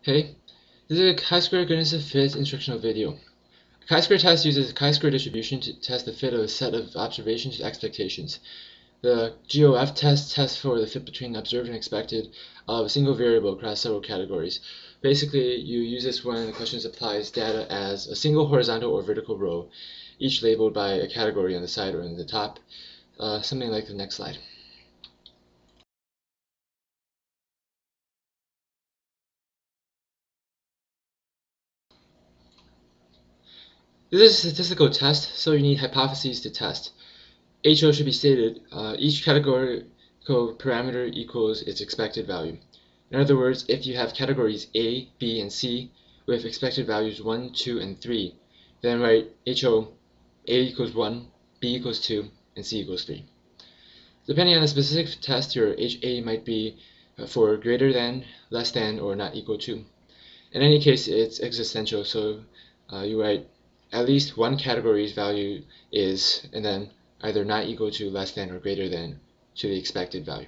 Hey, this is a chi-square goodness of fit instructional video. A chi-square test uses a chi-square distribution to test the fit of a set of observations to expectations. The GOF test tests for the fit between observed and expected of a single variable across several categories. Basically, you use this when the question applies data as a single horizontal or vertical row, each labeled by a category on the side or on the top, something like the next slide. This is a statistical test, so you need hypotheses to test. HO should be stated, each categorical parameter equals its expected value. In other words, if you have categories A, B, and C with expected values 1, 2, and 3, then write HO A equals 1, B equals 2, and C equals 3. Depending on the specific test, your HA might be for greater than, less than, or not equal to. In any case, it's existential, so you write at least one category's value is, and then either not equal to, less than, or greater than to the expected value.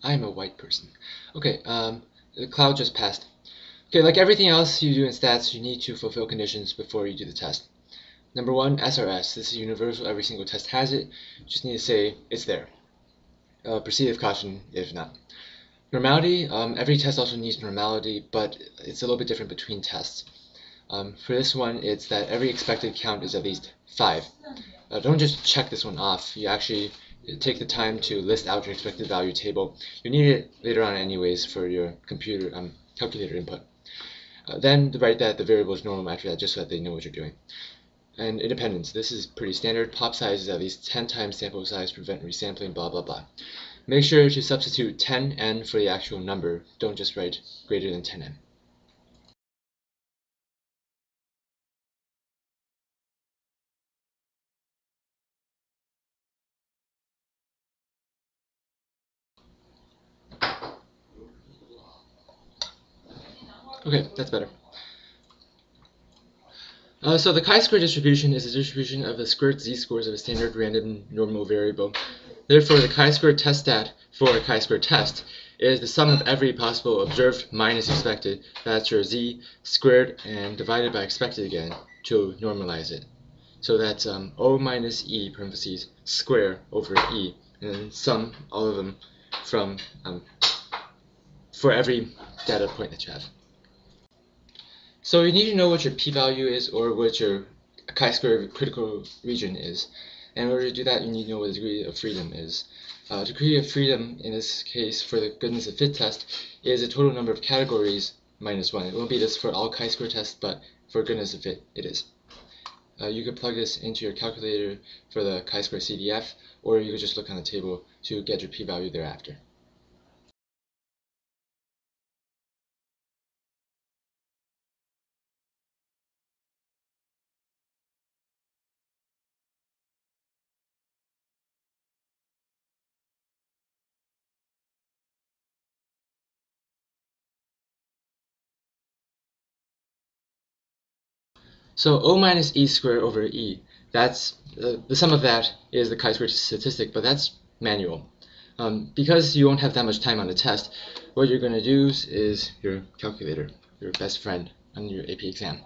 I'm a white person. Okay, the cloud just passed. Okay, like everything else you do in stats, you need to fulfill conditions before you do the test. Number one, SRS. This is universal. Every single test has it. You just need to say it's there. Proceed with caution if not. Normality. Every test also needs normality, but it's a little bit different between tests. For this one, it's that every expected count is at least 5. Don't just check this one off. You actually take the time to list out your expected value table. You need it later on anyways for your computer calculator input. Then write that the variable is normal after that, just so that they know what you're doing. And independence. This is pretty standard. Pop size is at least 10 times sample size, prevent resampling, blah blah blah. Make sure to substitute 10n for the actual number. Don't just write greater than 10n. Okay, that's better. So the chi-square distribution is a distribution of the squared z-scores of a standard random normal variable. Therefore, the chi-square test stat for a chi-square test is the sum of every possible observed minus expected, that's your z, squared and divided by expected again to normalize it. So that's O minus E parentheses square over E, and then sum all of them from for every data point that you have. So you need to know what your p-value is or what your chi-square critical region is. And in order to do that, you need to know what the degree of freedom is. Degree of freedom, in this case, for the goodness of fit test, is the total number of categories minus 1. It won't be this for all chi-square tests, but for goodness of fit, it is. You could plug this into your calculator for the chi-square CDF, or you could just look on the table to get your p-value thereafter. So O minus E squared over E, that's the sum of that is the chi-square statistic, but that's manual. Because you won't have that much time on the test, what you're going to use is your calculator, your best friend on your AP exam.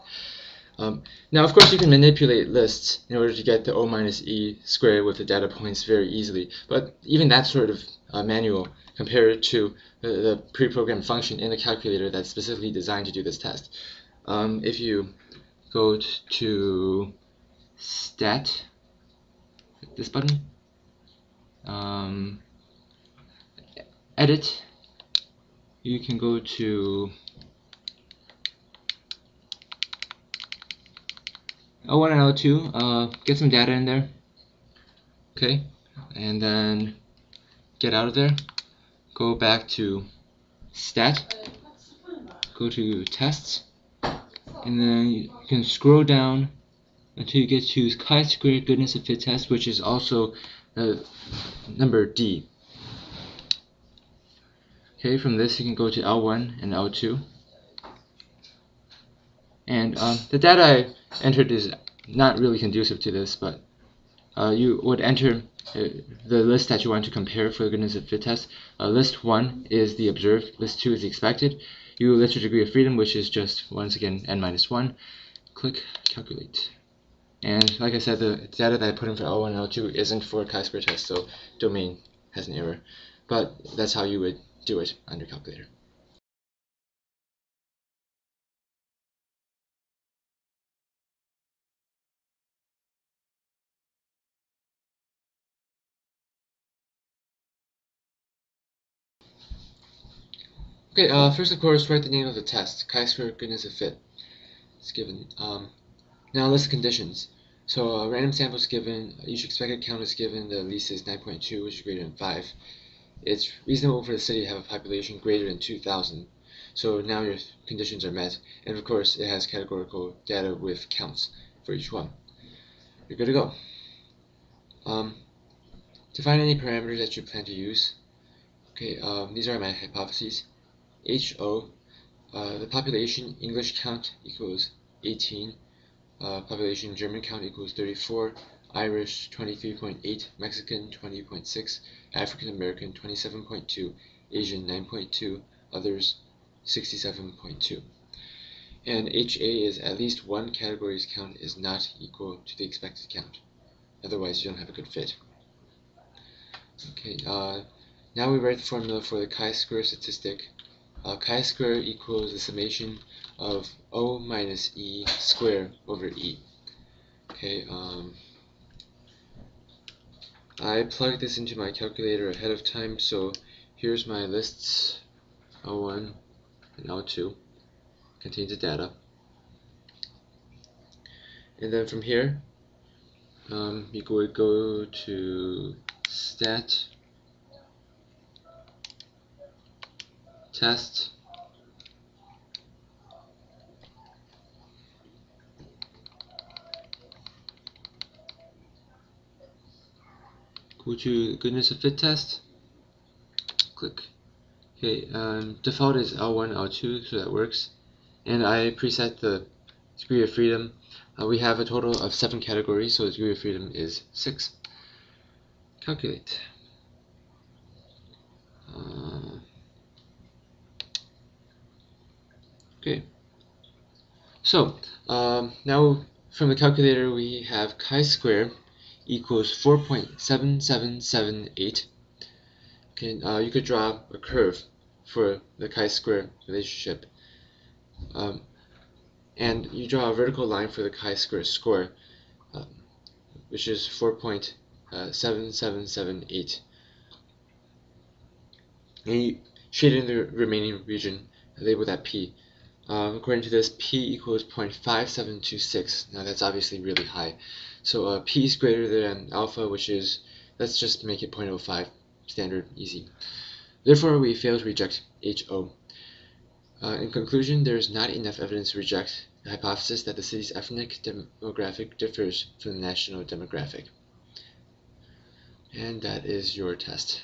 Now, of course, you can manipulate lists in order to get the O minus E squared with the data points very easily, but even that's sort of manual compared to the pre-programmed function in the calculator that's specifically designed to do this test. If you go to stat, this button, edit, you can go to L1 and L2, get some data in there, okay, and then get out of there, go back to stat, go to tests, and then you can scroll down until you get to chi-square goodness of fit test, which is also number D. Okay, from this you can go to L1 and L2. And the data I entered is not really conducive to this, but you would enter the list that you want to compare for the goodness of fit test. List 1 is the observed, list 2 is the expected. You list your degree of freedom, which is just, once again, n-1. Click calculate. And like I said, the data that I put in for L1 and L2 isn't for chi-square test, so domain has an error. But that's how you would do it under calculator. Okay, first of course, write the name of the test, chi-square goodness of fit. It's given. Now list the conditions. So random sample is given, each expected count is given, the least is 9.2, which is greater than 5. It's reasonable for the city to have a population greater than 2,000. So now your conditions are met, and of course it has categorical data with counts for each one. You're good to go. Define any parameters that you plan to use. Okay, these are my hypotheses. HO, the population English count equals 18, population German count equals 34, Irish 23.8, Mexican 20.6, African American 27.2, Asian 9.2, others 67.2. And HA is at least one category's count is not equal to the expected count. Otherwise, you don't have a good fit. Okay, now we write the formula for the chi-square statistic. Chi-square equals the summation of O minus E squared over E. Okay, I plugged this into my calculator ahead of time, so here's my lists, L1 and L2, contains the data. And then from here, you would go to stat, test, go to goodness of fit test, click. Okay, default is L1, L2, so that works. And I preset the degree of freedom. We have a total of 7 categories, so the degree of freedom is 6. Calculate. Okay. So, now from the calculator we have chi-square equals 4.7778. Okay, you could draw a curve for the chi-square relationship. And you draw a vertical line for the chi-square score, which is 4.7778. And you shade in the remaining region, label that P. According to this, P equals 0.5726. Now that's obviously really high. So P is greater than alpha, which is, let's just make it 0.05, standard, easy. Therefore, we fail to reject HO. In conclusion, there is not enough evidence to reject the hypothesis that the city's ethnic demographic differs from the national demographic. And that is your test.